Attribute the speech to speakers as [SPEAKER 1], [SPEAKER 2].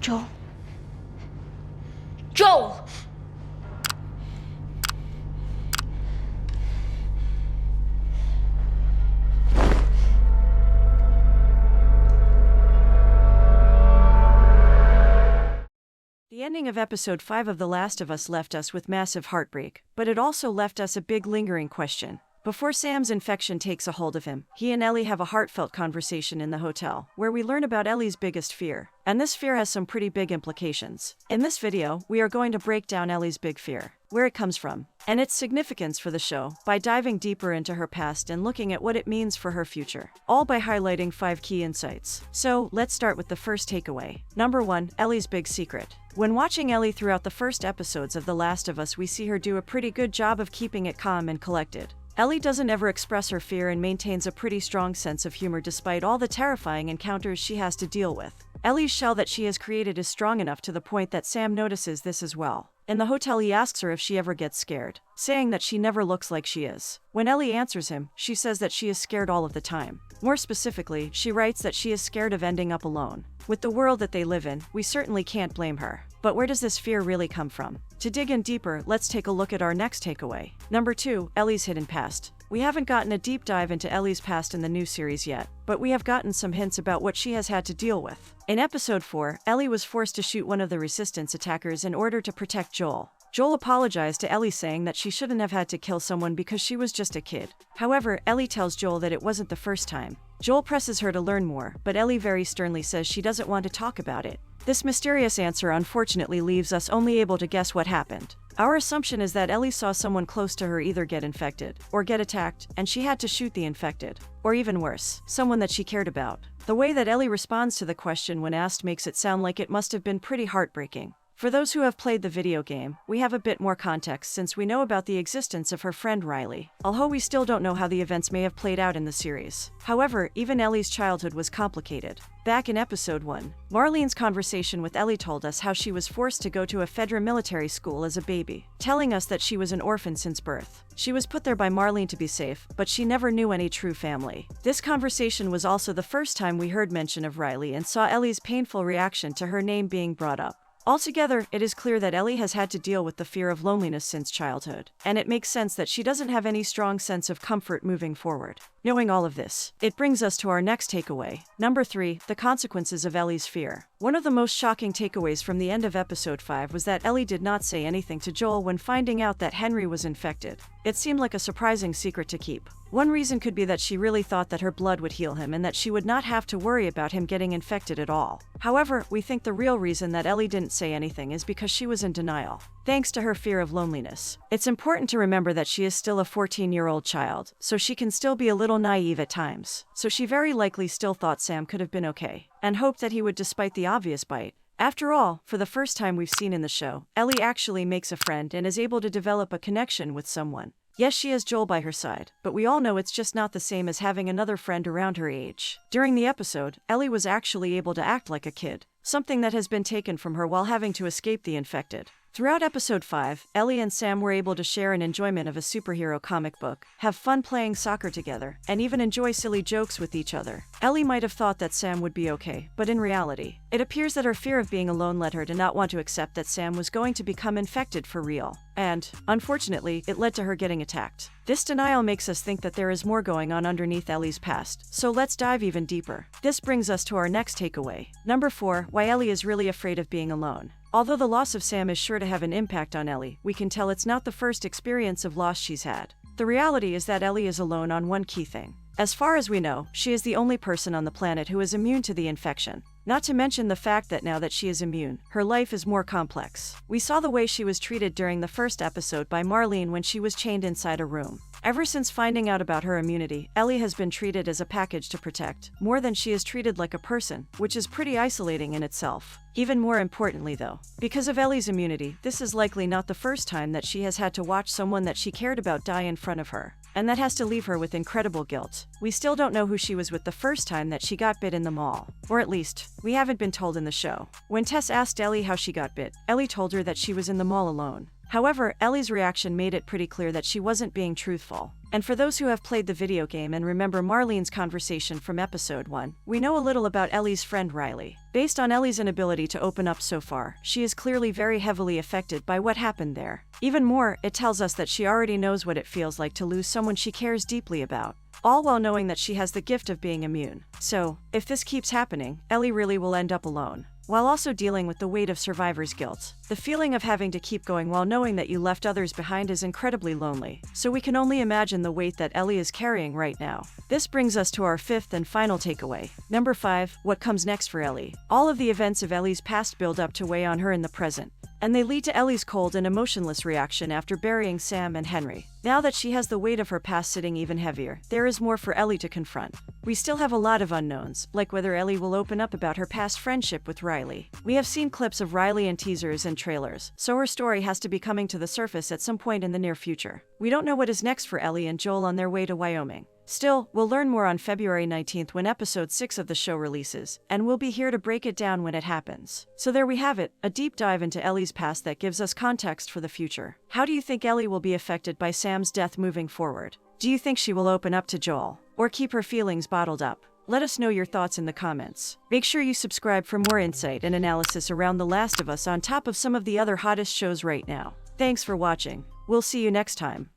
[SPEAKER 1] Joel. Joel!
[SPEAKER 2] The ending of episode 5 of The Last of Us left us with massive heartbreak, but it also left us a big lingering question. Before Sam's infection takes a hold of him, he and Ellie have a heartfelt conversation in the hotel, where we learn about Ellie's biggest fear. And this fear has some pretty big implications. In this video, we are going to break down Ellie's big fear, where it comes from, and its significance for the show, by diving deeper into her past and looking at what it means for her future, all by highlighting 5 key insights. So, let's start with the first takeaway. Number 1, Ellie's big secret. When watching Ellie throughout the first episodes of The Last of Us, we see her do a pretty good job of keeping it calm and collected. Ellie doesn't ever express her fear and maintains a pretty strong sense of humor despite all the terrifying encounters she has to deal with. Ellie's shell that she has created is strong enough to the point that Sam notices this as well. In the hotel, he asks her if she ever gets scared, saying that she never looks like she is. When Ellie answers him, she says that she is scared all of the time. More specifically, she writes that she is scared of ending up alone. With the world that they live in, we certainly can't blame her. But where does this fear really come from? To dig in deeper, let's take a look at our next takeaway. Number 2, Ellie's hidden past. We haven't gotten a deep dive into Ellie's past in the new series yet, but we have gotten some hints about what she has had to deal with. In episode 4, Ellie was forced to shoot one of the Resistance attackers in order to protect Joel. Joel apologized to Ellie, saying that she shouldn't have had to kill someone because she was just a kid. However, Ellie tells Joel that it wasn't the first time. Joel presses her to learn more, but Ellie very sternly says she doesn't want to talk about it. This mysterious answer unfortunately leaves us only able to guess what happened. Our assumption is that Ellie saw someone close to her either get infected or get attacked, and she had to shoot the infected. Or even worse, someone that she cared about. The way that Ellie responds to the question when asked makes it sound like it must have been pretty heartbreaking. For those who have played the video game, we have a bit more context since we know about the existence of her friend Riley, although we still don't know how the events may have played out in the series. However, even Ellie's childhood was complicated. Back in episode 1, Marlene's conversation with Ellie told us how she was forced to go to a Fedra military school as a baby, telling us that she was an orphan since birth. She was put there by Marlene to be safe, but she never knew any true family. This conversation was also the first time we heard mention of Riley and saw Ellie's painful reaction to her name being brought up. Altogether, it is clear that Ellie has had to deal with the fear of loneliness since childhood, and it makes sense that she doesn't have any strong sense of comfort moving forward. Knowing all of this, it brings us to our next takeaway. Number 3, the consequences of Ellie's fear. One of the most shocking takeaways from the end of episode 5 was that Ellie did not say anything to Joel when finding out that Henry was infected. It seemed like a surprising secret to keep. One reason could be that she really thought that her blood would heal him and that she would not have to worry about him getting infected at all. However, we think the real reason that Ellie didn't say anything is because she was in denial, thanks to her fear of loneliness. It's important to remember that she is still a 14-year-old child, so she can still be a little naive at times. So she very likely still thought Sam could have been okay, and hoped that he would despite the obvious bite. After all, for the first time we've seen in the show, Ellie actually makes a friend and is able to develop a connection with someone. Yes, she has Joel by her side, but we all know it's just not the same as having another friend around her age. During the episode, Ellie was actually able to act like a kid, something that has been taken from her while having to escape the infected. Throughout episode 5, Ellie and Sam were able to share an enjoyment of a superhero comic book, have fun playing soccer together, and even enjoy silly jokes with each other. Ellie might have thought that Sam would be okay, but in reality, it appears that her fear of being alone led her to not want to accept that Sam was going to become infected for real. And, unfortunately, it led to her getting attacked. This denial makes us think that there is more going on underneath Ellie's past, so let's dive even deeper. This brings us to our next takeaway. Number 4, why Ellie is really afraid of being alone. Although the loss of Sam is sure to have an impact on Ellie, we can tell it's not the first experience of loss she's had. The reality is that Ellie is alone on one key thing. As far as we know, she is the only person on the planet who is immune to the infection. Not to mention the fact that now that she is immune, her life is more complex. We saw the way she was treated during the first episode by Marlene when she was chained inside a room. Ever since finding out about her immunity, Ellie has been treated as a package to protect, more than she is treated like a person, which is pretty isolating in itself. Even more importantly though, because of Ellie's immunity, this is likely not the first time that she has had to watch someone that she cared about die in front of her. And that has to leave her with incredible guilt. We still don't know who she was with the first time that she got bit in the mall. Or at least, we haven't been told in the show. When Tess asked Ellie how she got bit, Ellie told her that she was in the mall alone. However, Ellie's reaction made it pretty clear that she wasn't being truthful. And for those who have played the video game and remember Marlene's conversation from episode 1, we know a little about Ellie's friend Riley. Based on Ellie's inability to open up so far, she is clearly very heavily affected by what happened there. Even more, it tells us that she already knows what it feels like to lose someone she cares deeply about, all while knowing that she has the gift of being immune. So, if this keeps happening, Ellie really will end up alone, while also dealing with the weight of survivor's guilt. The feeling of having to keep going while knowing that you left others behind is incredibly lonely, so we can only imagine the weight that Ellie is carrying right now. This brings us to our fifth and final takeaway. Number 5, what comes next for Ellie? All of the events of Ellie's past build up to weigh on her in the present, and they lead to Ellie's cold and emotionless reaction after burying Sam and Henry. Now that she has the weight of her past sitting even heavier, there is more for Ellie to confront. We still have a lot of unknowns, like whether Ellie will open up about her past friendship with Riley. We have seen clips of Riley in teasers and trailers, so her story has to be coming to the surface at some point in the near future. We don't know what is next for Ellie and Joel on their way to Wyoming. Still, we'll learn more on February 19th when episode 6 of the show releases, and we'll be here to break it down when it happens. So there we have it, a deep dive into Ellie's past that gives us context for the future. How do you think Ellie will be affected by Sam's death moving forward? Do you think she will open up to Joel, or keep her feelings bottled up? Let us know your thoughts in the comments. Make sure you subscribe for more insight and analysis around The Last of Us on top of some of the other hottest shows right now. Thanks for watching. We'll see you next time.